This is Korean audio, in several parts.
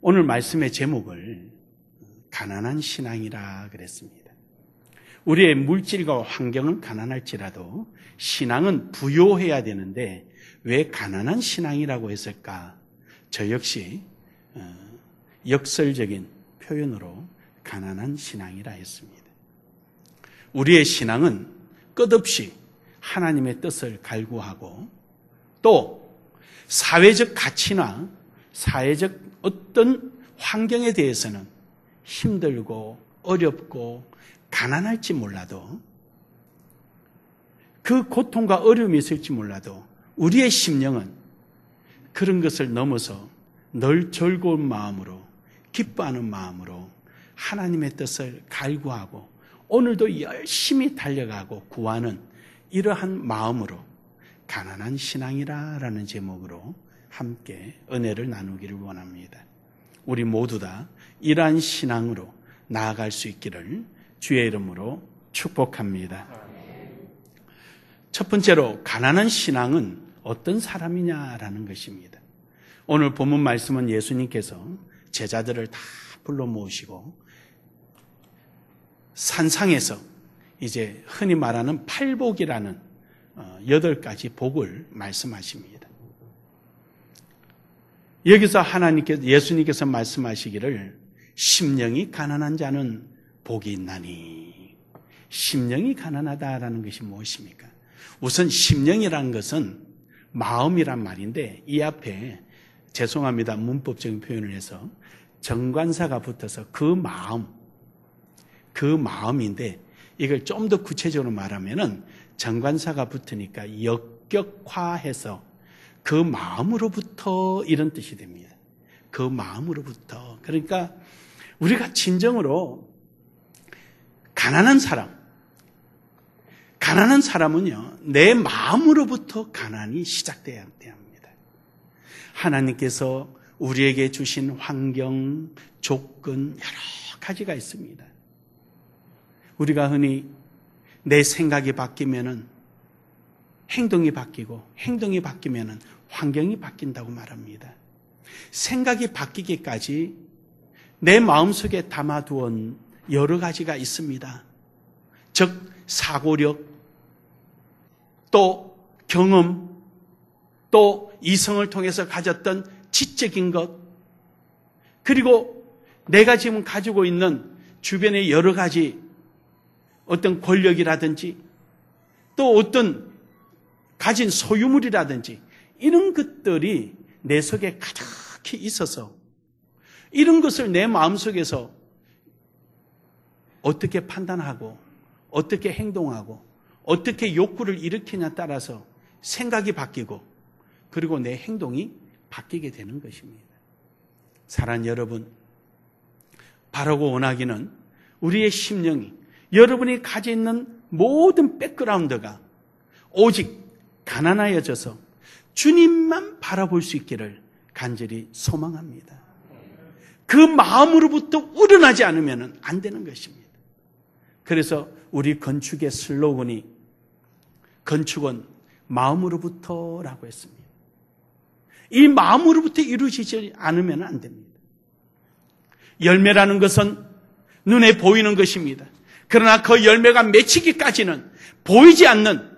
오늘 말씀의 제목을 가난한 신앙이라 그랬습니다. 우리의 물질과 환경은 가난할지라도 신앙은 부요해야 되는데 왜 가난한 신앙이라고 했을까? 저 역시 역설적인 표현으로 가난한 신앙이라 했습니다. 우리의 신앙은 끝없이 하나님의 뜻을 갈구하고 또 사회적 가치나 사회적 어떤 환경에 대해서는 힘들고 어렵고 가난할지 몰라도 그 고통과 어려움이 있을지 몰라도 우리의 심령은 그런 것을 넘어서 늘 즐거운 마음으로 기뻐하는 마음으로 하나님의 뜻을 갈구하고 오늘도 열심히 달려가고 구하는 이러한 마음으로 가난한 신앙이라는 제목으로 함께 은혜를 나누기를 원합니다. 우리 모두 다 이러한 신앙으로 나아갈 수 있기를 주의 이름으로 축복합니다. 첫 번째로 가난한 신앙은 어떤 사람이냐라는 것입니다. 오늘 본문 말씀은 예수님께서 제자들을 다 불러 모으시고 산상에서 이제 흔히 말하는 팔복이라는 8가지 복을 말씀하십니다. 여기서 예수님께서 말씀하시기를 심령이 가난한 자는 복이 있나니. 심령이 가난하다라는 것이 무엇입니까? 우선 심령이라는 것은 마음이란 말인데 이 앞에 죄송합니다. 문법적인 표현을 해서 정관사가 붙어서 그 마음인데 이걸 좀 더 구체적으로 말하면은 정관사가 붙으니까 역격화해서 그 마음으로부터 이런 뜻이 됩니다. 그 마음으로부터. 그러니까 우리가 진정으로 가난한 사람은요, 내 마음으로부터 가난이 시작돼야 합니다. 하나님께서 우리에게 주신 환경, 조건 여러 가지가 있습니다. 우리가 흔히 내 생각이 바뀌면은 행동이 바뀌고 행동이 바뀌면은 환경이 바뀐다고 말합니다. 생각이 바뀌기까지 내 마음속에 담아두은 여러 가지가 있습니다. 즉 사고력, 또 경험, 또 이성을 통해서 가졌던 지적인 것, 그리고 내가 지금 가지고 있는 주변의 여러 가지 어떤 권력이라든지 또 어떤 가진 소유물이라든지 이런 것들이 내 속에 가득히 있어서 이런 것을 내 마음속에서 어떻게 판단하고 어떻게 행동하고 어떻게 욕구를 일으키냐에 따라서 생각이 바뀌고 그리고 내 행동이 바뀌게 되는 것입니다. 사랑하는 여러분, 바라고 원하기는 우리의 심령이 여러분이 가지고 있는 모든 백그라운드가 오직 가난하여져서 주님만 바라볼 수 있기를 간절히 소망합니다. 그 마음으로부터 우러나지 않으면 안 되는 것입니다. 그래서 우리 건축의 슬로건이 건축은 마음으로부터라고 했습니다. 이 마음으로부터 이루어지지 않으면 안 됩니다. 열매라는 것은 눈에 보이는 것입니다. 그러나 그 열매가 맺히기까지는 보이지 않는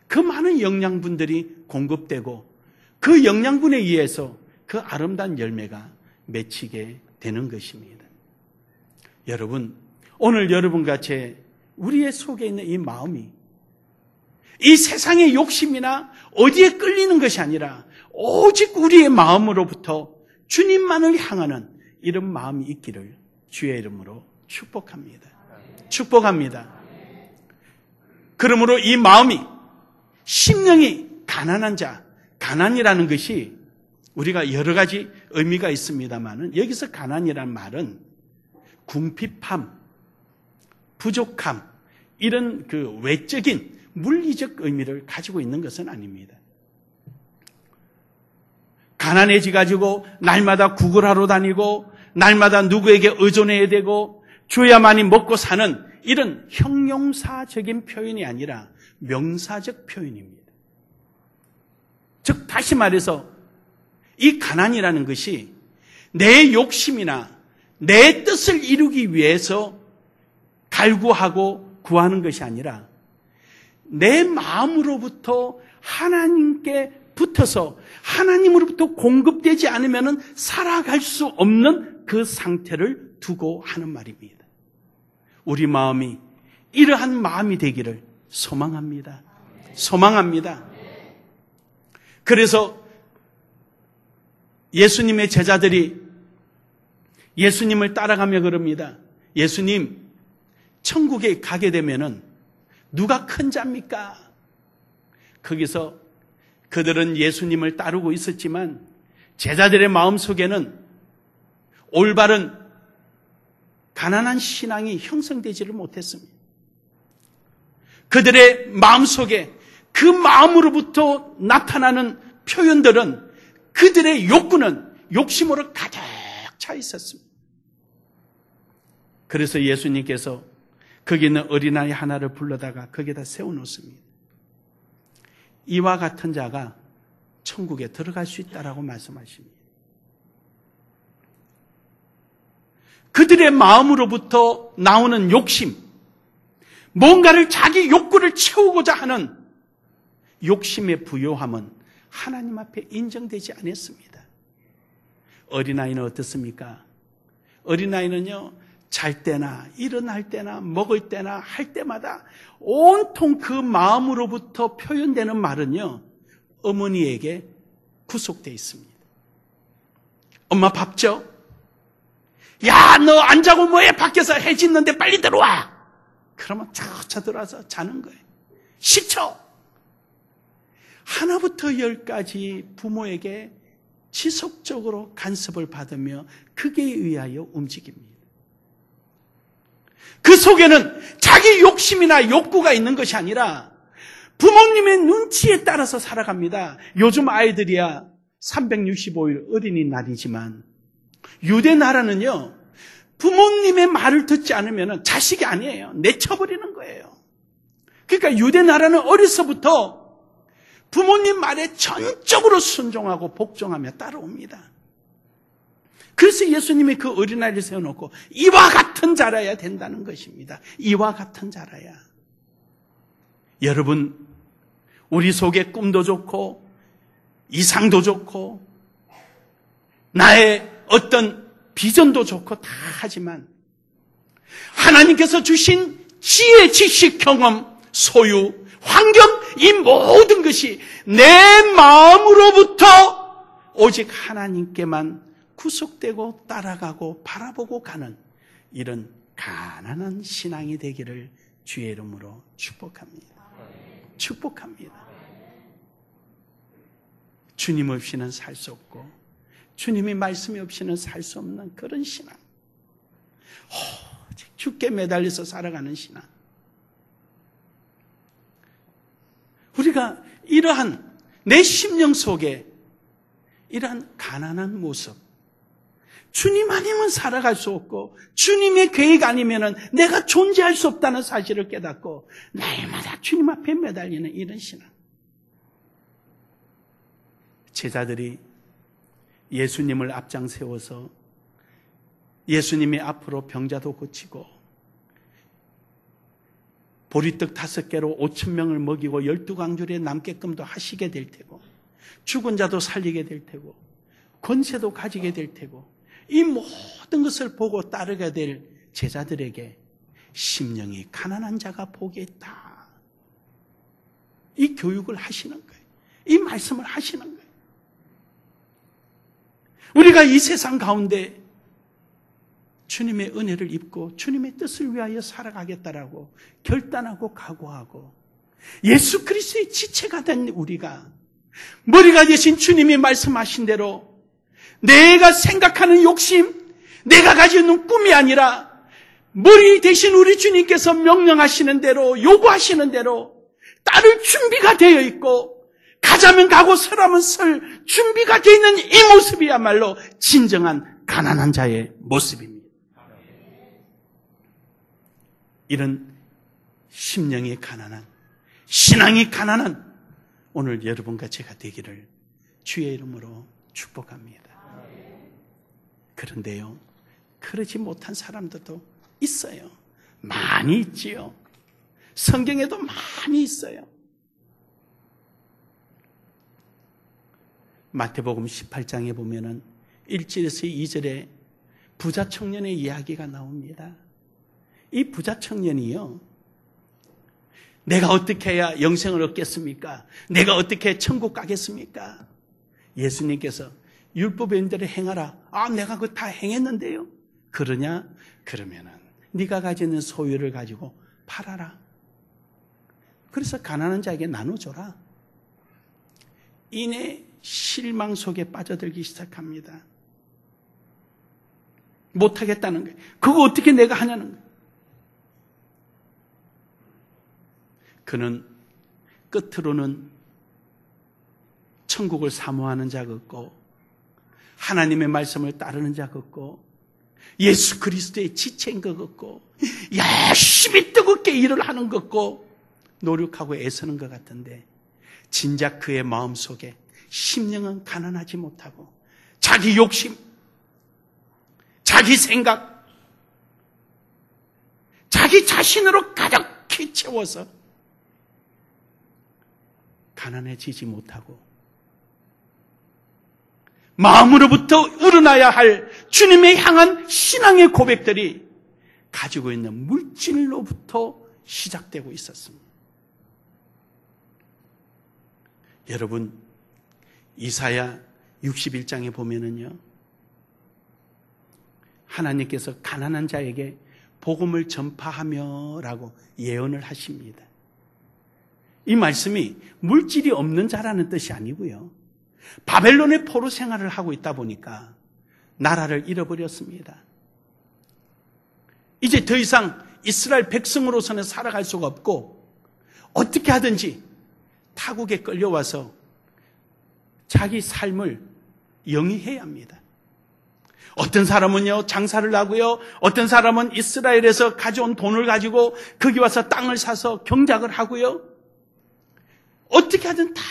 그 많은 영양분들이 공급되고 그 영양분에 의해서 그 아름다운 열매가 맺히게 되는 것입니다. 여러분, 오늘 여러분과 우리의 속에 있는 이 마음이 이 세상의 욕심이나 어디에 끌리는 것이 아니라 오직 우리의 마음으로부터 주님만을 향하는 이런 마음이 있기를 주의 이름으로 축복합니다. 축복합니다. 그러므로 이 마음이 심령이 가난한 자, 가난이라는 것이 우리가 여러 가지 의미가 있습니다만은 여기서 가난이라는 말은 궁핍함, 부족함 이런 그 외적인 물리적 의미를 가지고 있는 것은 아닙니다. 가난해지 가지고 날마다 구걸하러 다니고 날마다 누구에게 의존해야 되고 줘야만이 먹고 사는 이런 형용사적인 표현이 아니라 명사적 표현입니다. 즉 다시 말해서 이 가난이라는 것이 내 욕심이나 내 뜻을 이루기 위해서 갈구하고 구하는 것이 아니라 내 마음으로부터 하나님께 붙어서 하나님으로부터 공급되지 않으면 살아갈 수 없는 그 상태를 두고 하는 말입니다. 우리 마음이 이러한 마음이 되기를 소망합니다. 소망합니다. 그래서 예수님의 제자들이 예수님을 따라가며 그럽니다. 예수님, 천국에 가게 되면은 누가 큰 자입니까? 거기서 그들은 예수님을 따르고 있었지만 제자들의 마음속에는 올바른 가난한 신앙이 형성되지를 못했습니다. 그들의 마음속에 그 마음으로부터 나타나는 표현들은 그들의 욕구는 욕심으로 가득 차 있었습니다. 그래서 예수님께서 거기 있는 어린아이 하나를 불러다가 거기에다 세워놓습니다. 이와 같은 자가 천국에 들어갈 수 있다라고 말씀하십니다. 그들의 마음으로부터 나오는 욕심, 뭔가를 자기 욕구를 채우고자 하는 욕심의 부요함은 하나님 앞에 인정되지 않았습니다. 어린아이는 어떻습니까? 어린아이는요, 잘 때나 일어날 때나 먹을 때나 할 때마다 온통 그 마음으로부터 표현되는 말은요, 어머니에게 구속되어 있습니다. 엄마 밥 줘? 야, 너 안 자고 뭐해? 밖에서 해 짓는데 빨리 들어와! 그러면 차차 들어와서 자는 거예요. 시쳐! 하나부터 열까지 부모에게 지속적으로 간섭을 받으며 그에 의하여 움직입니다. 그 속에는 자기 욕심이나 욕구가 있는 것이 아니라 부모님의 눈치에 따라서 살아갑니다. 요즘 아이들이야 365일 어린이날이지만 유대 나라는요, 부모님의 말을 듣지 않으면 자식이 아니에요. 내쳐버리는 거예요. 그러니까 유대 나라는 어려서부터 부모님 말에 전적으로 순종하고 복종하며 따라옵니다. 그래서 예수님이 그 어린아이를 세워놓고 이와 같은 자라야 된다는 것입니다. 이와 같은 자라야. 여러분, 우리 속에 꿈도 좋고 이상도 좋고 나의 어떤 비전도 좋고 다 하지만 하나님께서 주신 지혜, 지식, 경험, 소유, 환경, 이 모든 것이 내 마음으로부터 오직 하나님께만 구속되고 따라가고 바라보고 가는 이런 가난한 신앙이 되기를 주의 이름으로 축복합니다. 축복합니다. 주님 없이는 살 수 없고 주님의 말씀이 없이는 살 수 없는 그런 신앙, 오직 주께 매달려서 살아가는 신앙. 우리가 이러한 내 심령 속에 이러한 가난한 모습, 주님 아니면 살아갈 수 없고 주님의 계획 아니면 내가 존재할 수 없다는 사실을 깨닫고 날마다 주님 앞에 매달리는 이런 신앙. 제자들이 예수님을 앞장 세워서 예수님의 앞으로 병자도 고치고 보리떡 5개로 5,000명을 먹이고 12강줄에 남게끔도 하시게 될 테고 죽은 자도 살리게 될 테고 권세도 가지게 될 테고 이 모든 것을 보고 따르게 될 제자들에게 심령이 가난한 자가 복이 있다. 이 교육을 하시는 거예요. 이 말씀을 하시는 거예요. 우리가 이 세상 가운데 주님의 은혜를 입고 주님의 뜻을 위하여 살아가겠다라고 결단하고 각오하고 예수 그리스도의 지체가 된 우리가 머리가 되신 주님이 말씀하신 대로 내가 생각하는 욕심, 내가 가지고 있는 꿈이 아니라 머리 대신 우리 주님께서 명령하시는 대로 요구하시는 대로 따를 준비가 되어 있고 가자면 가고 서라면 설 준비가 되어 있는 이 모습이야말로 진정한 가난한 자의 모습입니다. 이런 심령이 가난한, 신앙이 가난한 오늘 여러분과 제가 되기를 주의 이름으로 축복합니다. 그런데요, 그러지 못한 사람들도 있어요. 많이 있지요. 성경에도 많이 있어요. 마태복음 18장에 보면은 1절에서 2절에 부자 청년의 이야기가 나옵니다. 이 부자 청년이요, 내가 어떻게 해야 영생을 얻겠습니까? 내가 어떻게 천국 가겠습니까? 예수님께서 율법의 인대로 행하라. 내가 그거 다 행했는데요. 그러냐? 그러면은 네가 가지는 소유를 가지고 팔아라. 그래서 가난한 자에게 나눠줘라. 이내 실망 속에 빠져들기 시작합니다. 못하겠다는 거예요. 그거 어떻게 내가 하냐는 거예요. 그는 끝으로는 천국을 사모하는 자 같고, 하나님의 말씀을 따르는 자 같고, 예수 그리스도의 지체인 것 같고, 열심히 뜨겁게 일을 하는 것 같고, 노력하고 애쓰는 것 같은데, 진작 그의 마음속에 심령은 가난하지 못하고, 자기 욕심, 자기 생각, 자기 자신으로 가득히 채워서 가난해지지 못하고, 마음으로부터 우러나야 할 주님의 향한 신앙의 고백들이 가지고 있는 물질로부터 시작되고 있었습니다. 여러분, 이사야 61장에 보면은요, 하나님께서 가난한 자에게 복음을 전파하며 라고 예언을 하십니다. 이 말씀이 물질이 없는 자라는 뜻이 아니고요, 바벨론의 포로 생활을 하고 있다 보니까 나라를 잃어버렸습니다. 이제 더 이상 이스라엘 백성으로서는 살아갈 수가 없고, 어떻게 하든지 타국에 끌려와서 자기 삶을 영위해야 합니다. 어떤 사람은요, 장사를 하고요, 어떤 사람은 이스라엘에서 가져온 돈을 가지고 거기 와서 땅을 사서 경작을 하고요, 어떻게 하든 다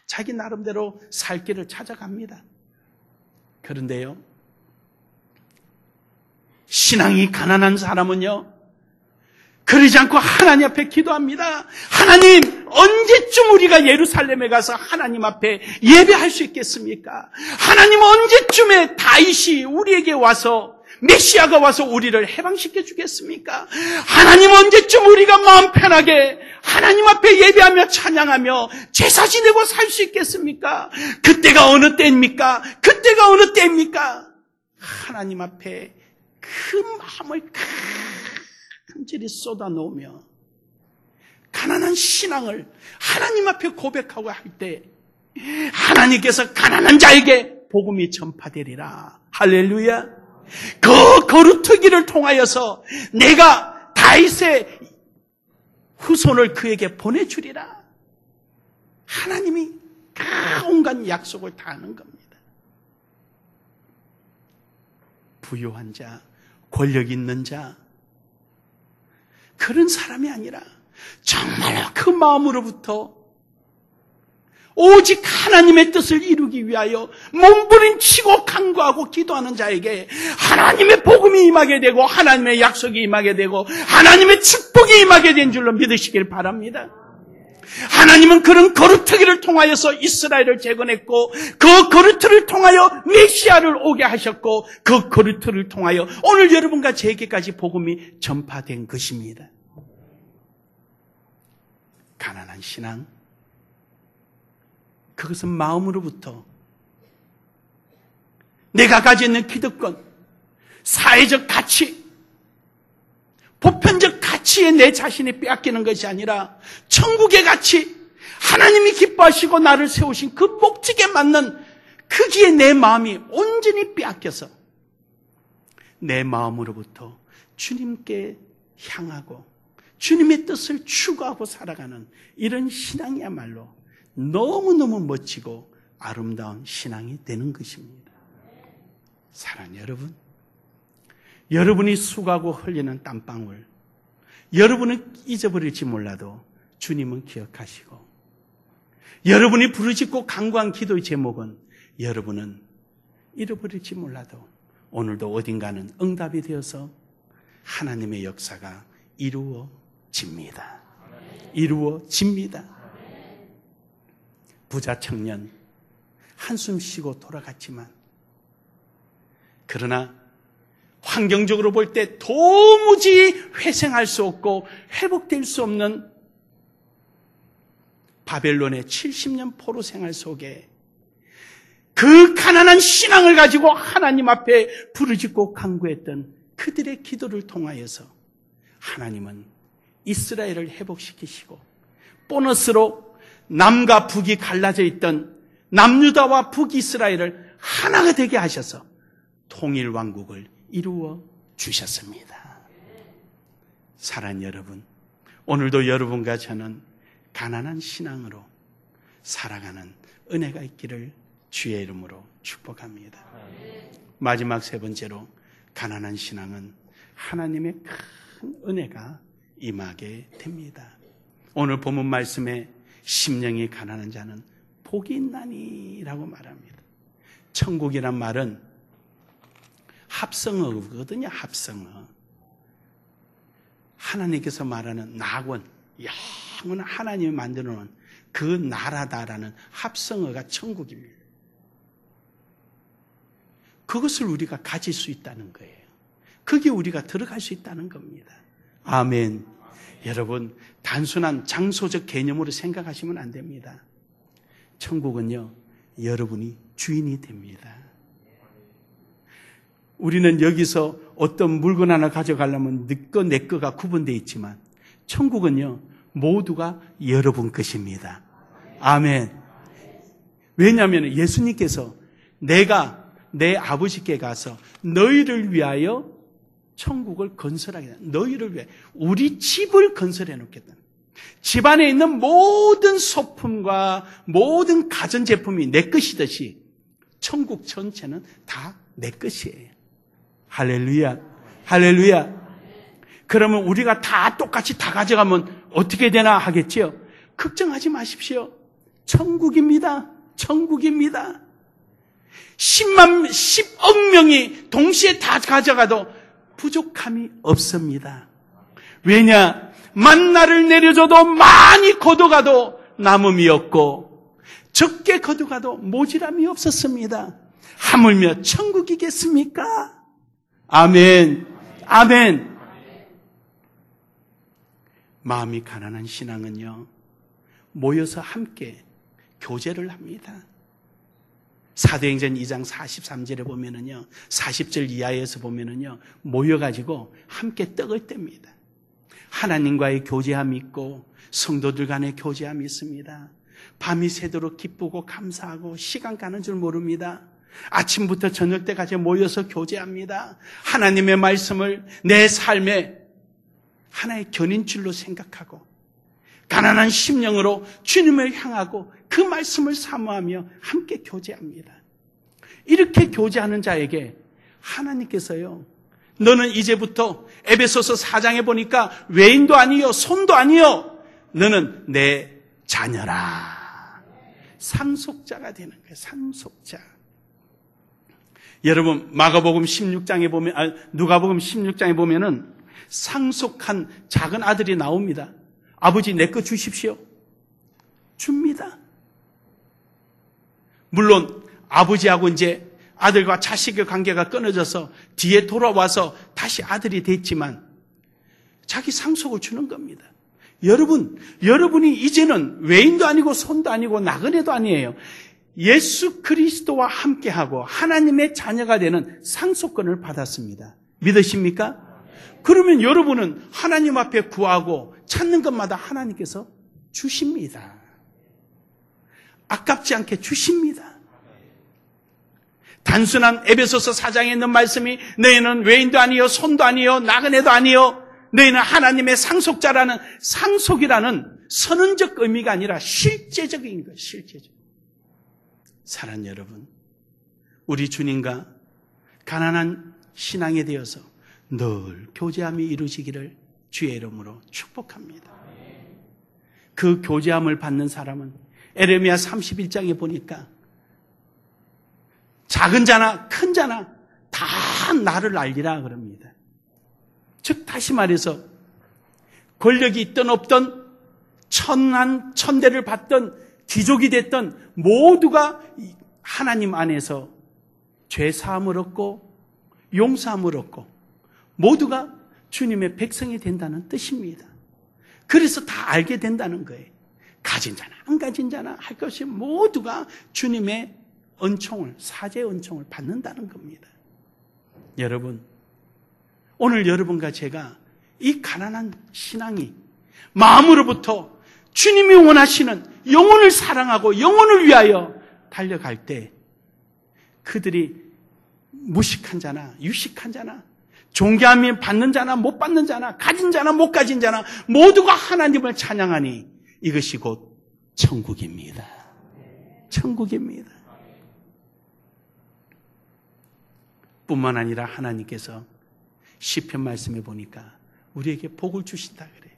자기 나름대로 살 길을 찾아갑니다. 그런데요, 신앙이 가난한 사람은요, 그러지 않고 하나님 앞에 기도합니다. 하나님, 언제쯤 우리가 예루살렘에 가서 하나님 앞에 예배할 수 있겠습니까? 하나님, 언제쯤에 다윗이 우리에게 와서, 메시아가 와서 우리를 해방시켜 주겠습니까? 하나님, 언제쯤 우리가 마음 편하게 하나님 앞에 예배하며 찬양하며 제사 지내고 살 수 있겠습니까? 그때가 어느 때입니까? 그때가 어느 때입니까? 하나님 앞에 그 마음을 간절히 쏟아놓으며 가난한 신앙을 하나님 앞에 고백하고 할 때, 하나님께서 가난한 자에게 복음이 전파되리라. 할렐루야. 그 거루터기를 통하여서 내가 다윗의 후손을 그에게 보내주리라. 하나님이 온갖 약속을 다 하는 겁니다. 부유한 자, 권력 있는 자, 그런 사람이 아니라 정말로 그 마음으로부터 오직 하나님의 뜻을 이루기 위하여 몸부림치고 간구하고 기도하는 자에게 하나님의 복음이 임하게 되고, 하나님의 약속이 임하게 되고, 하나님의 축복이 임하게 된 줄로 믿으시길 바랍니다. 하나님은 그런 거루터기를 통하여서 이스라엘을 재건했고, 그 거루터를 통하여 메시아를 오게 하셨고, 그 거루터를 통하여 오늘 여러분과 제게까지 복음이 전파된 것입니다. 가난한 신앙, 그것은 마음으로부터 내가 가지고 있는 기득권, 사회적 가치, 보편적 가치에 내 자신이 빼앗기는 것이 아니라 천국의 가치, 하나님이 기뻐하시고 나를 세우신 그 목적에 맞는 거기에 내 마음이 온전히 빼앗겨서 내 마음으로부터 주님께 향하고 주님의 뜻을 추구하고 살아가는 이런 신앙이야말로 너무너무 멋지고 아름다운 신앙이 되는 것입니다. 사랑하는 여러분, 여러분이 수고하고 흘리는 땀방울, 여러분은 잊어버릴지 몰라도 주님은 기억하시고, 여러분이 부르짖고 간구한 기도의 제목은 여러분은 잃어버릴지 몰라도 오늘도 어딘가는 응답이 되어서 하나님의 역사가 이루어집니다. 이루어집니다. 부자 청년 한숨 쉬고 돌아갔지만, 그러나 환경적으로 볼 때 도무지 회생할 수 없고 회복될 수 없는 바벨론의 70년 포로 생활 속에 그 가난한 신앙을 가지고 하나님 앞에 부르짖고 간구했던 그들의 기도를 통하여서 하나님은 이스라엘을 회복시키시고, 보너스로 남과 북이 갈라져 있던 남유다와 북이스라엘을 하나가 되게 하셔서 통일 왕국을 이루어 주셨습니다. 사랑하는 여러분, 오늘도 여러분과 저는 가난한 신앙으로 살아가는 은혜가 있기를 주의 이름으로 축복합니다. 마지막 세 번째로, 가난한 신앙은 하나님의 큰 은혜가 임하게 됩니다. 오늘 본문 말씀에 심령이 가난한 자는 복이 있나니라고 말합니다. 천국이란 말은 합성어거든요. 합성어. 하나님께서 말하는 낙원, 영원한 하나님이 만들어 놓은 그 나라다라는 합성어가 천국입니다. 그것을 우리가 가질 수 있다는 거예요. 거기에 우리가 들어갈 수 있다는 겁니다. 아멘. 여러분, 단순한 장소적 개념으로 생각하시면 안 됩니다. 천국은요, 여러분이 주인이 됩니다. 우리는 여기서 어떤 물건 하나 가져가려면 네 거, 내 거가 구분되어 있지만, 천국은요, 모두가 여러분 것입니다. 아멘. 왜냐하면 예수님께서 내가 내 아버지께 가서 너희를 위하여 천국을 건설하겠다. 너희를 위해 우리 집을 건설해 놓겠다. 집안에 있는 모든 소품과 모든 가전제품이 내 것이듯이 천국 전체는 다 내 것이에요. 할렐루야. 할렐루야. 그러면 우리가 다 똑같이 다 가져가면 어떻게 되나 하겠지요? 걱정하지 마십시오. 천국입니다. 천국입니다. 10억 명이 동시에 다 가져가도 부족함이 없습니다. 왜냐? 만나를 내려줘도 많이 거둬가도 남음이 없고 적게 거둬가도 모자람이 없었습니다. 하물며 천국이겠습니까? 아멘. 아멘. 마음이 가난한 신앙은요, 모여서 함께 교제를 합니다. 사도행전 2장 43절에 보면은요, 40절 이하에서 보면은요, 모여가지고 함께 떡을 뗍니다. 하나님과의 교제함이 있고 성도들 간의 교제함이 있습니다. 밤이 새도록 기쁘고 감사하고 시간 가는 줄 모릅니다. 아침부터 저녁 때까지 모여서 교제합니다. 하나님의 말씀을 내 삶의 하나의 견인줄로 생각하고 가난한 심령으로 주님을 향하고 그 말씀을 사모하며 함께 교제합니다. 이렇게 교제하는 자에게 하나님께서요, 너는 이제부터 에베소서 4장에 보니까 외인도 아니요 손도 아니요 너는 내 자녀라. 상속자가 되는 거예요. 상속자. 여러분, 마가복음 16장에 보면, 누가복음 16장에 보면은 상속한 작은 아들이 나옵니다. 아버지 내 거 주십시오. 줍니다. 물론 아버지하고 이제 아들과 자식의 관계가 끊어져서 뒤에 돌아와서 다시 아들이 됐지만 자기 상속을 주는 겁니다. 여러분이 이제는 외인도 아니고 손도 아니고 나그네도 아니에요. 예수 그리스도와 함께하고 하나님의 자녀가 되는 상속권을 받았습니다. 믿으십니까? 그러면 여러분은 하나님 앞에 구하고 찾는 것마다 하나님께서 주십니다. 아깝지 않게 주십니다. 단순한 에베소서 4장에 있는 말씀이 너희는 외인도 아니요 손도 아니요 나그네도 아니요 너희는 하나님의 상속자라는 상속이라는 선언적 의미가 아니라 실제적인 거예요. 실제적. 사랑하는 여러분, 우리 주님과 가난한 신앙에 대해서 늘 교제함이 이루어지기를 주의 이름으로 축복합니다. 그 교제함을 받는 사람은 에레미야 31장에 보니까 작은 자나 큰 자나 다 다 나를 알리라 그럽니다. 즉 다시 말해서 권력이 있든 없든 천대를 받든 귀족이 됐든 모두가 하나님 안에서 죄사함을 얻고 용서함을 얻고 모두가 주님의 백성이 된다는 뜻입니다. 그래서 다 알게 된다는 거예요. 가진 자나 안 가진 자나 할 것이 모두가 주님의 은총을, 사죄의 은총을 받는다는 겁니다. 여러분, 오늘 여러분과 제가 이 가난한 신앙이 마음으로부터 주님이 원하시는 영혼을 사랑하고 영혼을 위하여 달려갈 때 그들이 무식한 자나 유식한 자나 존귀함이 받는 자나 못 받는 자나 가진 자나 못 가진 자나 모두가 하나님을 찬양하니 이것이 곧 천국입니다. 천국입니다. 뿐만 아니라 하나님께서 시편 말씀에 보니까 우리에게 복을 주신다 그래.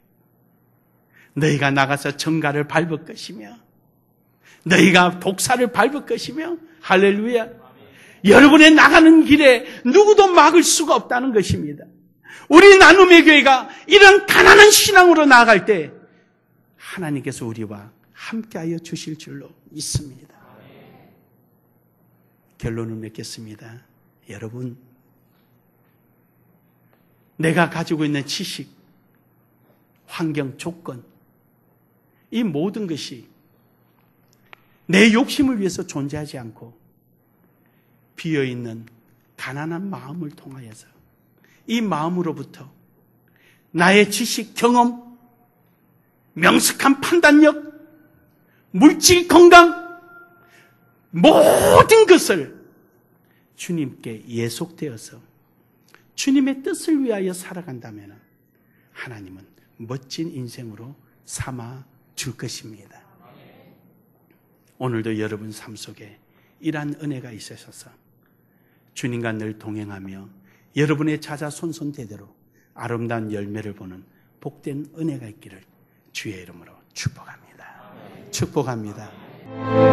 너희가 나가서 정갈을 밟을 것이며 너희가 독사를 밟을 것이며 할렐루야. 여러분의 나가는 길에 누구도 막을 수가 없다는 것입니다. 우리 나눔의 교회가 이런 가난한 신앙으로 나아갈 때 하나님께서 우리와 함께하여 주실 줄로 믿습니다. 결론을 맺겠습니다. 여러분, 내가 가지고 있는 지식, 환경, 조건, 이 모든 것이 내 욕심을 위해서 존재하지 않고 비어있는 가난한 마음을 통하여서 이 마음으로부터 나의 지식, 경험, 명석한 판단력, 물질 건강, 모든 것을 주님께 예속되어서 주님의 뜻을 위하여 살아간다면 하나님은 멋진 인생으로 삼아 줄 것입니다. 오늘도 여러분 삶 속에 이러한 은혜가 있으셔서 주님과 늘 동행하며 여러분의 자자손손대대로 아름다운 열매를 보는 복된 은혜가 있기를 주의 이름으로 축복합니다. 축복합니다.